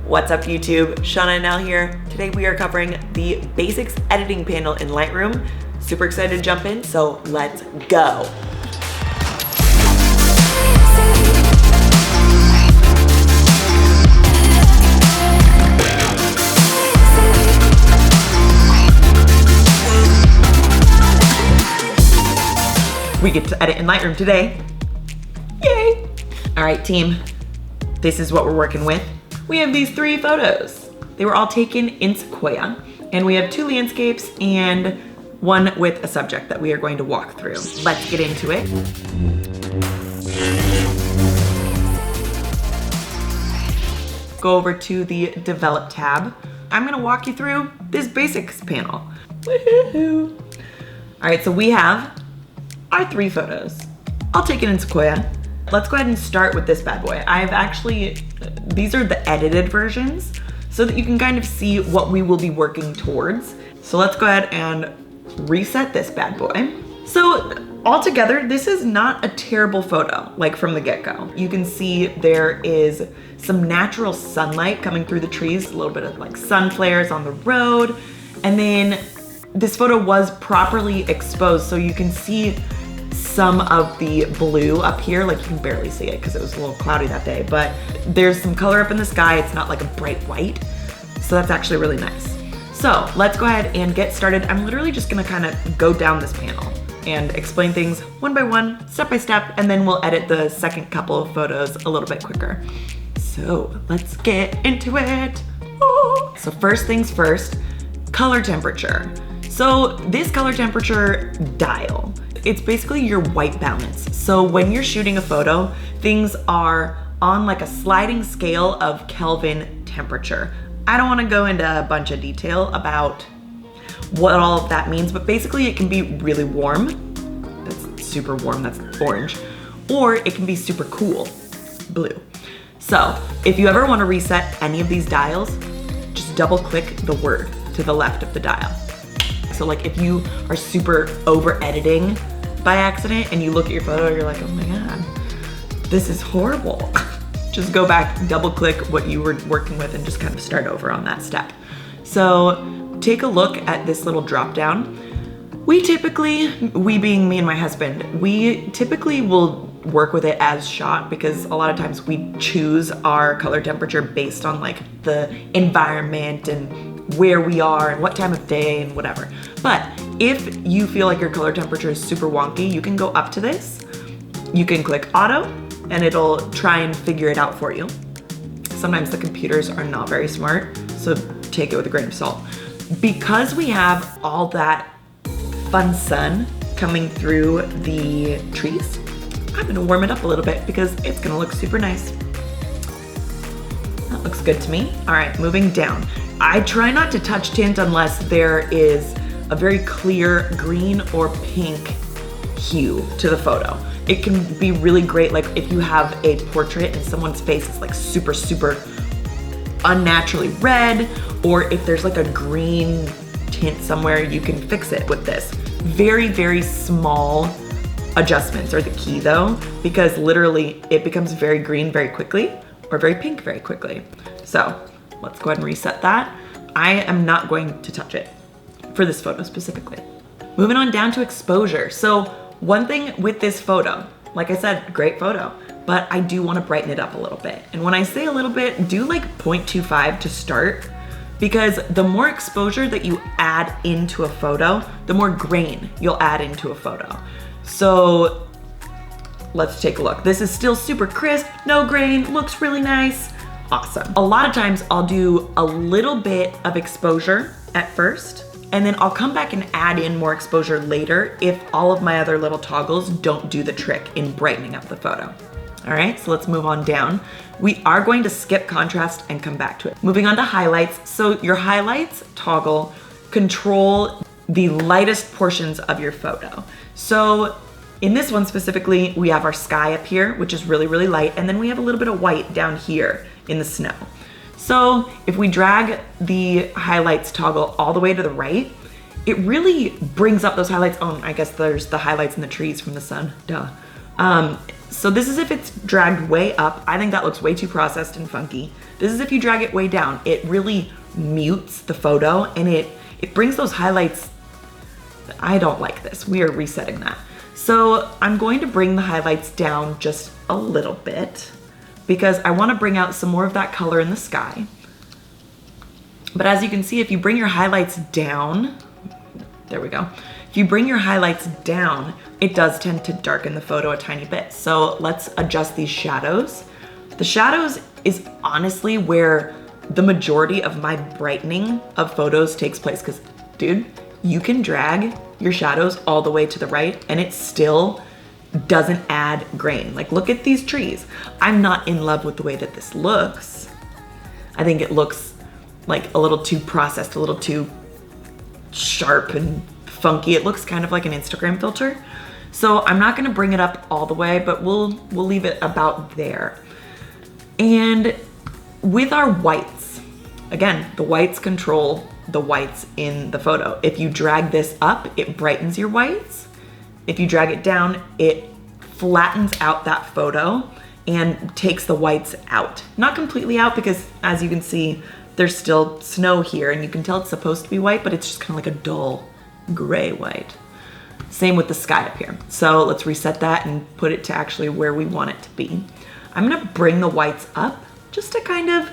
What's up YouTube? Shauna Nell here. Today we are covering the basics editing panel in Lightroom. Super excited to jump in, so let's go. We get to edit in Lightroom today. Yay! All right, team, this is what we're working with. We have these 3 photos. They were all taken in Sequoia, and we have 2 landscapes and 1 with a subject that we are going to walk through. Let's get into it. Go over to the Develop tab. I'm gonna walk you through this basics panel. Woohoo! All right, so we have our 3 photos, all taken in Sequoia. Let's go ahead and start with this bad boy. These are the edited versions so that you can kind of see what we will be working towards. So let's go ahead and reset this bad boy. So altogether, this is not a terrible photo, like from the get-go. You can see there is some natural sunlight coming through the trees, a little bit of like sun flares on the road. And then this photo was properly exposed, so you can see some of the blue up here. Like, you can barely see it because it was a little cloudy that day, but there's some color up in the sky. It's not like a bright white, so that's actually really nice. So let's go ahead and get started. I'm literally just gonna kind of go down this panel and explain things one by one, step by step, and then we'll edit the second couple of photos a little bit quicker. So let's get into it. Oh. So first things first, color temperature. So this color temperature dial, it's basically your white balance. So when you're shooting a photo, things are on like a sliding scale of Kelvin temperature. I don't wanna go into a bunch of detail about what all of that means, but basically it can be really warm. That's super warm, that's orange. Or it can be super cool, blue. So if you ever wanna reset any of these dials, just double click the word to the left of the dial. So like if you are super over editing by accident and you look at your photo, you're like, oh my God, this is horrible. Just go back, double click what you were working with and just kind of start over on that step. So take a look at this little drop down. We being me and my husband, we typically will work with it as shot because a lot of times we choose our color temperature based on like the environment and where we are and what time of day and whatever. But if you feel like your color temperature is super wonky, you can go up to this. You can click auto and it'll try and figure it out for you. Sometimes the computers are not very smart, so take it with a grain of salt. Because we have all that fun sun coming through the trees, I'm gonna warm it up a little bit because it's gonna look super nice. That looks good to me. All right, moving down. I try not to touch tint unless there is a very clear green or pink hue to the photo. It can be really great, like if you have a portrait and someone's face is like super, super unnaturally red, or if there's like a green tint somewhere, you can fix it with this. Very, very small adjustments are the key though, because literally it becomes very green very quickly or very pink very quickly. So let's go ahead and reset that. I am not going to touch it for this photo specifically. Moving on down to exposure. So one thing with this photo, like I said, great photo, but I do want to brighten it up a little bit. And when I say a little bit, do like 0.25 to start, because the more exposure that you add into a photo, the more grain you'll add into a photo. So let's take a look. This is still super crisp, no grain, looks really nice. Awesome. A lot of times I'll do a little bit of exposure at first, and then I'll come back and add in more exposure later if all of my other little toggles don't do the trick in brightening up the photo. All right, so let's move on down. We are going to skip contrast and come back to it. Moving on to highlights. So your highlights toggle control the lightest portions of your photo. So in this one specifically, we have our sky up here, which is really, really light, and then we have a little bit of white down here in the snow. So if we drag the highlights toggle all the way to the right, it really brings up those highlights. Oh, I guess there's the highlights in the trees from the sun, duh. So this is if it's dragged way up. I think that looks way too processed and funky. This is if you drag it way down. It really mutes the photo and it brings those highlights. I don't like this. We are resetting that. So I'm going to bring the highlights down just a little bit because I want to bring out some more of that color in the sky. But as you can see, if you bring your highlights down, there we go. If you bring your highlights down, it does tend to darken the photo a tiny bit. So let's adjust these shadows. The shadows is honestly where the majority of my brightening of photos takes place because, dude, you can drag your shadows all the way to the right and it still doesn't add grain. Like, look at these trees. I'm not in love with the way that this looks. I think it looks like a little too processed, a little too sharp and funky. It looks kind of like an Instagram filter. So I'm not gonna bring it up all the way, but we'll leave it about there. And with our whites, again, the whites control the whites in the photo. If you drag this up, it brightens your whites. If you drag it down, it flattens out that photo and takes the whites out. Not completely out because, as you can see, there's still snow here and you can tell it's supposed to be white, but it's just kind of like a dull gray white. Same with the sky up here. So let's reset that and put it to actually where we want it to be. I'm gonna bring the whites up just to kind of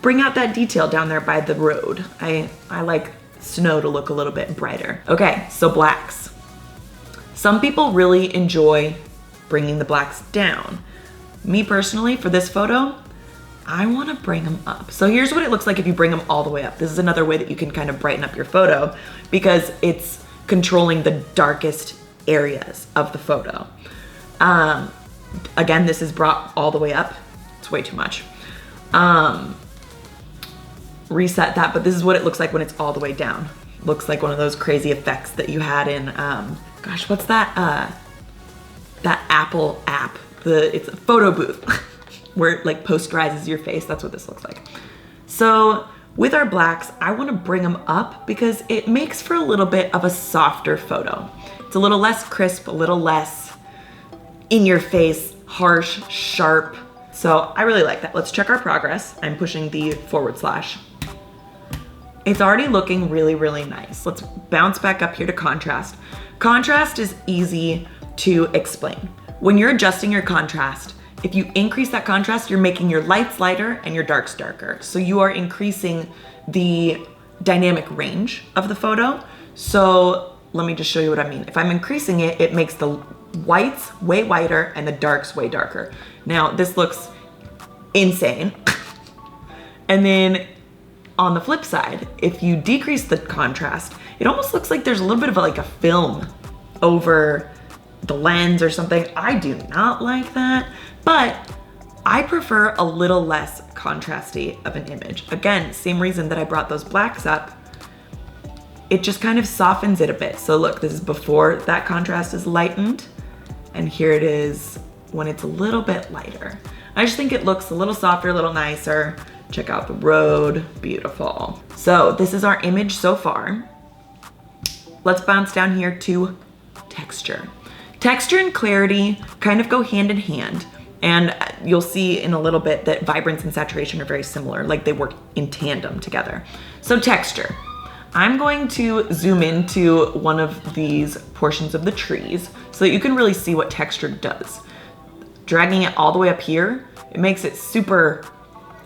bring out that detail down there by the road. I like snow to look a little bit brighter. Okay, so blacks. Some people really enjoy bringing the blacks down. Me personally, for this photo, I wanna bring them up. So here's what it looks like if you bring them all the way up. This is another way that you can kind of brighten up your photo because it's controlling the darkest areas of the photo. Again, this is brought all the way up. It's way too much. Reset that, but this is what it looks like when it's all the way down. Looks like one of those crazy effects that you had in, gosh, what's that? That Apple app. It's a photo booth where it like posterizes your face. That's what this looks like. So with our blacks, I want to bring them up because it makes for a little bit of a softer photo. It's a little less crisp, a little less in your face, harsh, sharp. So I really like that. Let's check our progress. I'm pushing the /. It's already looking really, really nice. Let's bounce back up here to contrast. Contrast is easy to explain. When you're adjusting your contrast, if you increase that contrast, you're making your lights lighter and your darks darker. So you are increasing the dynamic range of the photo. So let me just show you what I mean. If I'm increasing it, it makes the whites way whiter and the darks way darker. Now this looks insane. And then on the flip side, if you decrease the contrast, it almost looks like there's a little bit of like a film over the lens or something. I do not like that, but I prefer a little less contrasty of an image. Again, same reason that I brought those blacks up. It just kind of softens it a bit. So look, this is before that contrast is lightened, and here it is when it's a little bit lighter. I just think it looks a little softer, a little nicer. Check out the road, beautiful. So this is our image so far. Let's bounce down here to texture. Texture and clarity kind of go hand in hand, and you'll see in a little bit that vibrance and saturation are very similar, like they work in tandem together. So texture. I'm going to zoom into one of these portions of the trees so that you can really see what texture does. Dragging it all the way up here, it makes it super,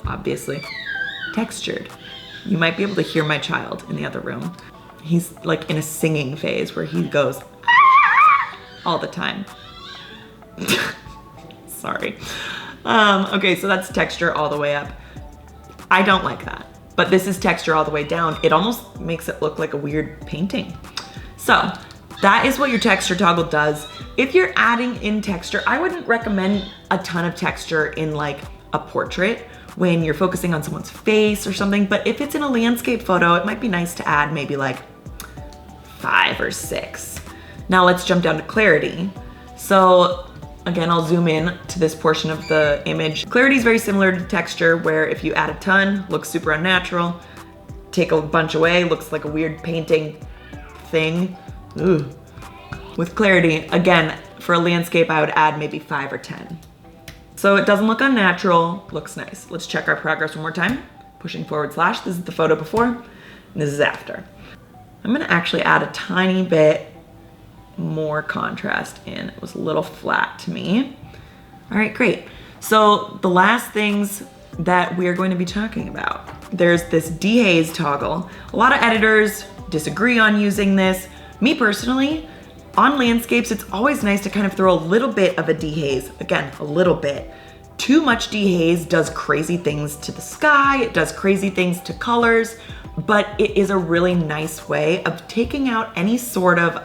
obviously, textured. You might be able to hear my child in the other room. He's like in a singing phase where he goes all the time. Sorry. Okay, so that's texture all the way up. I don't like that, but this is texture all the way down. It almost makes it look like a weird painting. So that is what your texture toggle does. If you're adding in texture, I wouldn't recommend a ton of texture in like a portrait when you're focusing on someone's face or something, but if it's in a landscape photo, it might be nice to add maybe like 5 or 6. Now let's jump down to clarity. So again, I'll zoom in to this portion of the image. Clarity is very similar to texture, where if you add a ton, looks super unnatural. Take a bunch away, looks like a weird painting thing. Ooh. With clarity, again, for a landscape, I would add maybe 5 or 10. So it doesn't look unnatural, looks nice. Let's check our progress one more time. Pushing /. This is the photo before, and this is after. I'm gonna actually add a tiny bit more contrast in. It was a little flat to me. All right, great. So the last things that we're going to be talking about. There's this dehaze toggle. A lot of editors disagree on using this. Me personally, on landscapes, it's always nice to kind of throw a little bit of a dehaze. Again, a little bit. Too much dehaze does crazy things to the sky, it does crazy things to colors, but it is a really nice way of taking out any sort of,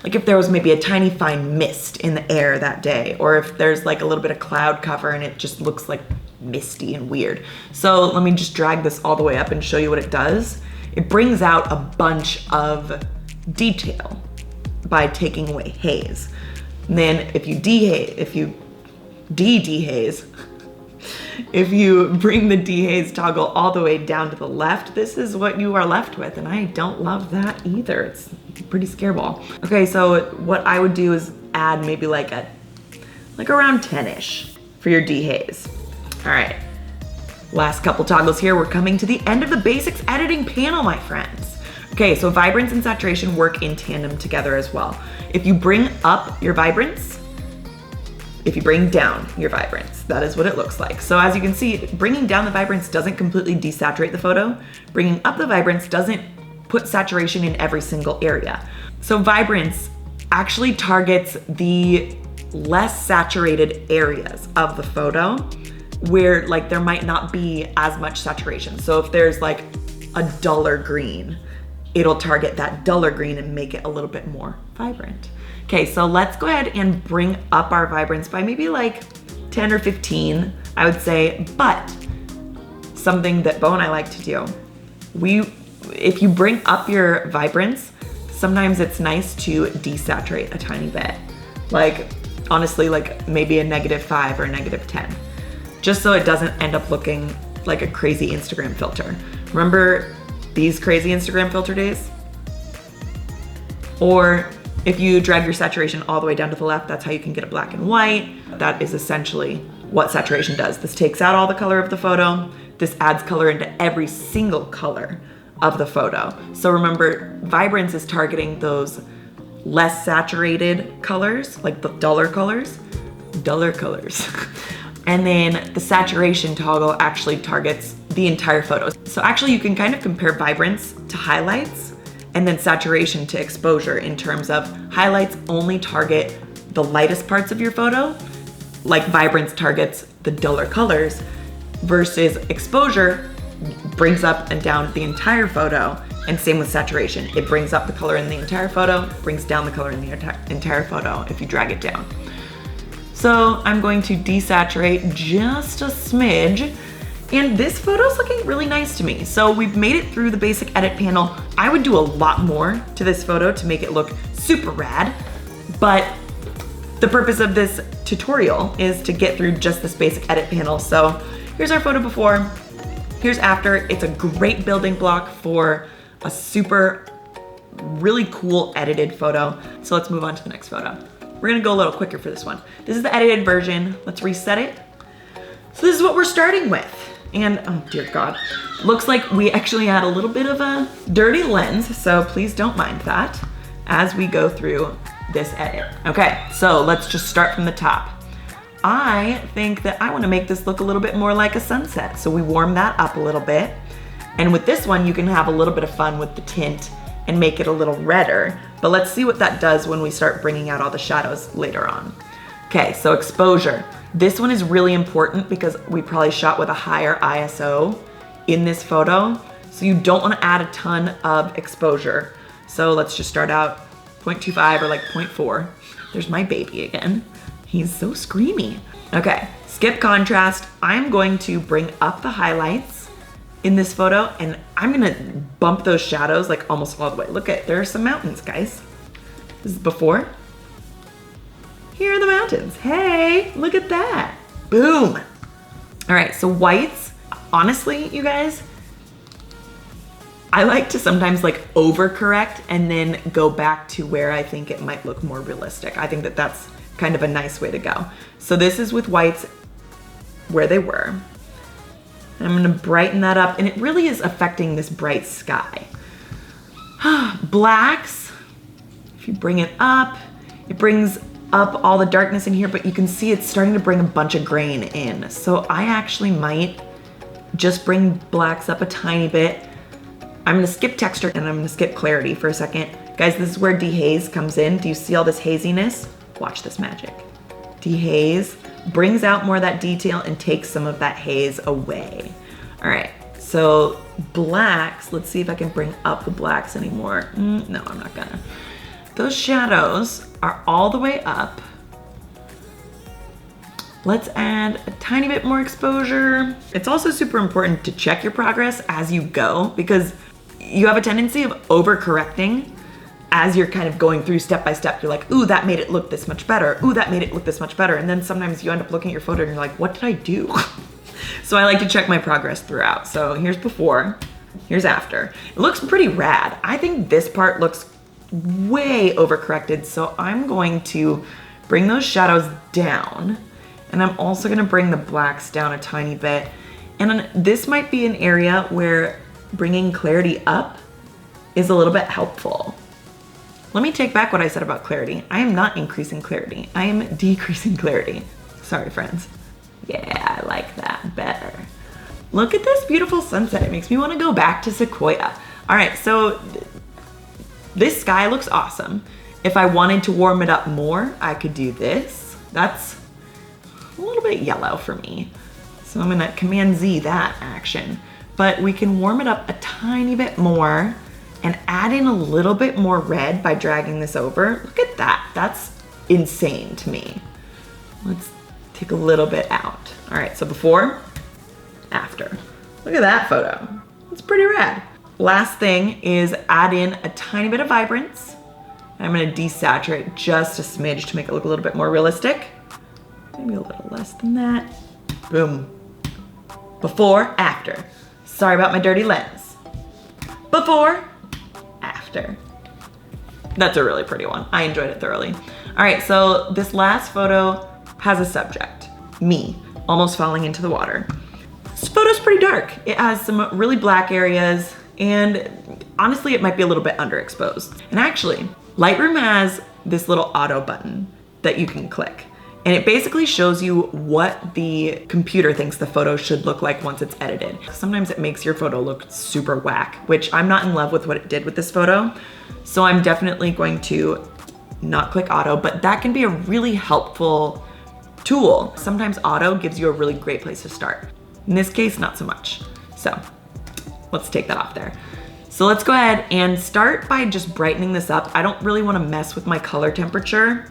like if there was maybe a tiny fine mist in the air that day, or if there's like a little bit of cloud cover and it just looks like misty and weird. So let me just drag this all the way up and show you what it does. It brings out a bunch of detail by taking away haze. And then if you dehaze, if you de-dehaze, if you bring the dehaze toggle all the way down to the left, this is what you are left with, and I don't love that either. It's pretty scareball. Okay, so what I would do is add maybe like around 10-ish for your dehaze. All right, last couple toggles here. We're coming to the end of the basics editing panel, my friends. Okay, so vibrance and saturation work in tandem together as well. If you bring up your vibrance, if you bring down your vibrance, that is what it looks like. So as you can see, bringing down the vibrance doesn't completely desaturate the photo. Bringing up the vibrance doesn't put saturation in every single area. So vibrance actually targets the less saturated areas of the photo where like there might not be as much saturation. So if there's like a duller green, it'll target that duller green and make it a little bit more vibrant. Okay, so let's go ahead and bring up our vibrance by maybe like 10 or 15, I would say, but something that Bo and I like to do, if you bring up your vibrance, sometimes it's nice to desaturate a tiny bit. Like, honestly, like maybe a -5 or a -10, just so it doesn't end up looking like a crazy Instagram filter. Remember these crazy Instagram filter days? Or if you drag your saturation all the way down to the left, that's how you can get a black and white. That is essentially what saturation does. This takes out all the color of the photo. This adds color into every single color of the photo. So remember, vibrance is targeting those less saturated colors, like the duller colors. And then the saturation toggle actually targets the entire photo. So actually you can kind of compare vibrance to highlights and then saturation to exposure in terms of highlights only target the lightest parts of your photo, like vibrance targets the duller colors, versus exposure brings up and down the entire photo, and same with saturation. It brings up the color in the entire photo, brings down the color in the entire photo if you drag it down. So I'm going to desaturate just a smidge. And this photo's looking really nice to me. So we've made it through the basic edit panel. I would do a lot more to this photo to make it look super rad, but the purpose of this tutorial is to get through just this basic edit panel. So here's our photo before, here's after. It's a great building block for a super, really cool edited photo. So let's move on to the next photo. We're gonna go a little quicker for this one. This is the edited version. Let's reset it. So this is what we're starting with. And oh dear God, looks like we actually had a little bit of a dirty lens, so please don't mind that as we go through this edit. Okay, so let's just start from the top. I think that I wanna make this look a little bit more like a sunset, so we warm that up a little bit. And with this one, you can have a little bit of fun with the tint and make it a little redder, but let's see what that does when we start bringing out all the shadows later on. Okay, so exposure. This one is really important because we probably shot with a higher ISO in this photo, so you don't want to add a ton of exposure. So let's just start out 0.25 or like 0.4. There's my baby again. He's so screamy. Okay, skip contrast. I'm going to bring up the highlights in this photo and I'm gonna bump those shadows like almost all the way. Look at, there are some mountains, guys. This is before. Here are the mountains. Hey, look at that. Boom. All right, so whites, honestly, you guys, I like to sometimes like overcorrect and then go back to where I think it might look more realistic. I think that that's kind of a nice way to go. So this is with whites where they were. I'm gonna brighten that up, and it really is affecting this bright sky. Blacks, if you bring it up, it brings up all the darkness in here, but you can see it's starting to bring a bunch of grain in. So I actually might just bring blacks up a tiny bit. I'm gonna skip texture and I'm gonna skip clarity for a second. Guys, this is where dehaze comes in. Do you see all this haziness? Watch this magic. Dehaze brings out more of that detail and takes some of that haze away. All right, so blacks, let's see if I can bring up the blacks anymore. No, I'm not gonna. Those shadows are all the way up. Let's add a tiny bit more exposure. It's also super important to check your progress as you go, because you have a tendency of overcorrecting as you're kind of going through step by step. You're like, ooh, that made it look this much better. Ooh, that made it look this much better. And then sometimes you end up looking at your photo and you're like, what did I do? So I like to check my progress throughout. So here's before, here's after. It looks pretty rad. I think this part looks way overcorrected. So I'm going to bring those shadows down, and I'm also gonna bring the blacks down a tiny bit. And this might be an area where bringing clarity up is a little bit helpful. Let me take back what I said about clarity. I am not increasing clarity. I am decreasing clarity. Sorry, friends. Yeah, I like that better. Look at this beautiful sunset. It makes me want to go back to Sequoia. All right, so this sky looks awesome. If I wanted to warm it up more, I could do this. That's a little bit yellow for me. So I'm gonna Command Z that action. But we can warm it up a tiny bit more and add in a little bit more red by dragging this over. Look at that, that's insane to me. Let's take a little bit out. All right, so before, after. Look at that photo, it's pretty rad. Last thing is add in a tiny bit of vibrance. I'm gonna desaturate just a smidge to make it look a little bit more realistic. Maybe a little less than that. Boom. Before, after. Sorry about my dirty lens. Before, after. That's a really pretty one. I enjoyed it thoroughly. All right, so this last photo has a subject, me, almost falling into the water. This photo's pretty dark. It has some really black areas, and honestly, it might be a little bit underexposed. And actually, Lightroom has this little auto button that you can click. And it basically shows you what the computer thinks the photo should look like once it's edited. Sometimes it makes your photo look super whack, which I'm not in love with what it did with this photo. So I'm definitely going to not click auto, but that can be a really helpful tool. Sometimes auto gives you a really great place to start. In this case, not so much. So let's take that off there. So let's go ahead and start by just brightening this up. I don't really want to mess with my color temperature.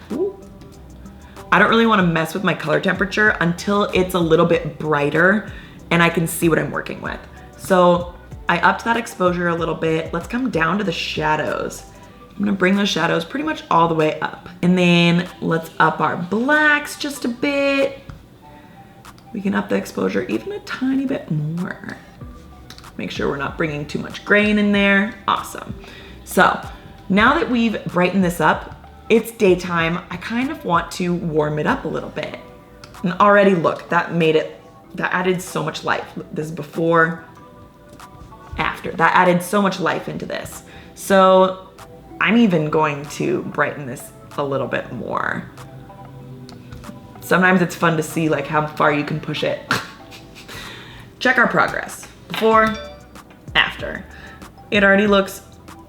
I don't really want to mess with my color temperature until it's a little bit brighter and I can see what I'm working with. So I upped that exposure a little bit. Let's come down to the shadows. I'm gonna bring those shadows pretty much all the way up. And then let's up our blacks just a bit. We can up the exposure even a tiny bit more. Make sure we're not bringing too much grain in there. Awesome. So now that we've brightened this up, it's daytime. I kind of want to warm it up a little bit. And already look, that added so much life. This is before, after. That added so much life into this. So I'm even going to brighten this a little bit more. Sometimes it's fun to see like how far you can push it. Check our progress. Before, after. It already looks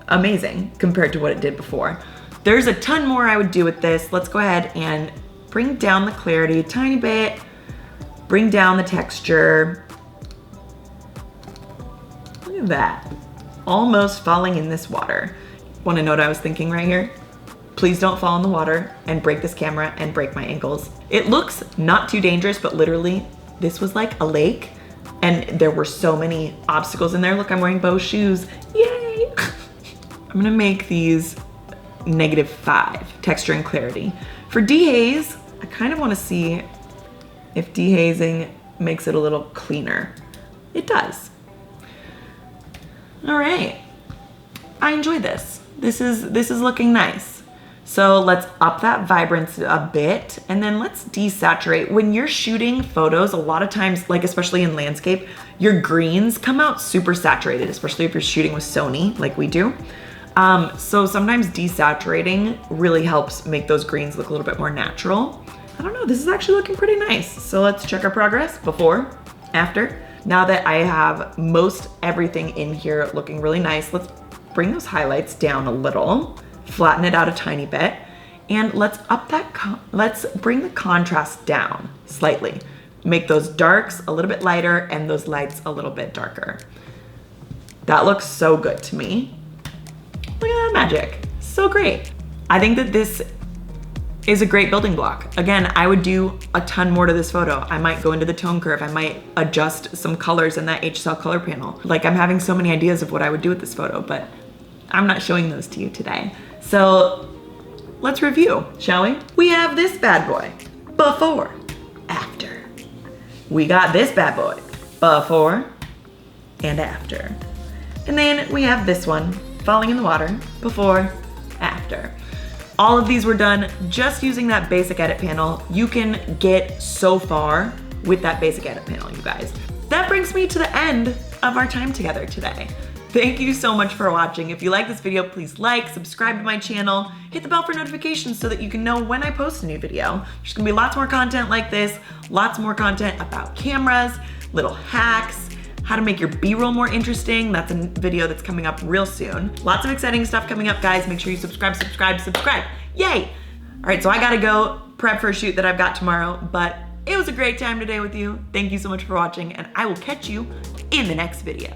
amazing compared to what it did before. There's a ton more I would do with this. Let's go ahead and bring down the clarity a tiny bit, bring down the texture. Look at that, almost falling in this water. Want to know what I was thinking right here? Please don't fall in the water and break this camera and break my ankles. It looks not too dangerous, but literally this was like a lake and there were so many obstacles in there. Look, I'm wearing Bose shoes, yay. I'm gonna make these -5 texture and clarity. For dehaze, I kind of want to see if dehazing makes it a little cleaner. It does. All right, I enjoy this. This is looking nice. So let's up that vibrance a bit, and then let's desaturate. When you're shooting photos, a lot of times, like especially in landscape, your greens come out super saturated, especially if you're shooting with Sony like we do. So sometimes desaturating really helps make those greens look a little bit more natural. I don't know, this is actually looking pretty nice. So let's check our progress before, after. Now that I have most everything in here looking really nice, let's bring those highlights down a little, flatten it out a tiny bit, and let's up that, let's bring the contrast down slightly. Make those darks a little bit lighter and those lights a little bit darker. That looks so good to me. Look at that magic, so great. I think that this is a great building block. Again, I would do a ton more to this photo. I might go into the tone curve. I might adjust some colors in that HCell color panel. Like, I'm having so many ideas of what I would do with this photo, but I'm not showing those to you today. So let's review, shall we? We have this bad boy, before, after. We got this bad boy, before and after. And then we have this one, falling in the water, before, after. All of these were done just using that basic edit panel. You can get so far with that basic edit panel, you guys. That brings me to the end of our time together today. Thank you so much for watching. If you like this video, please like, subscribe to my channel, hit the bell for notifications so that you can know when I post a new video. There's gonna be lots more content like this, lots more content about cameras, little hacks, how to make your B-roll more interesting. That's a video that's coming up real soon. Lots of exciting stuff coming up, guys. Make sure you subscribe. Yay! All right, so I gotta go prep for a shoot that I've got tomorrow, but it was a great time today with you. Thank you so much for watching, and I will catch you in the next video.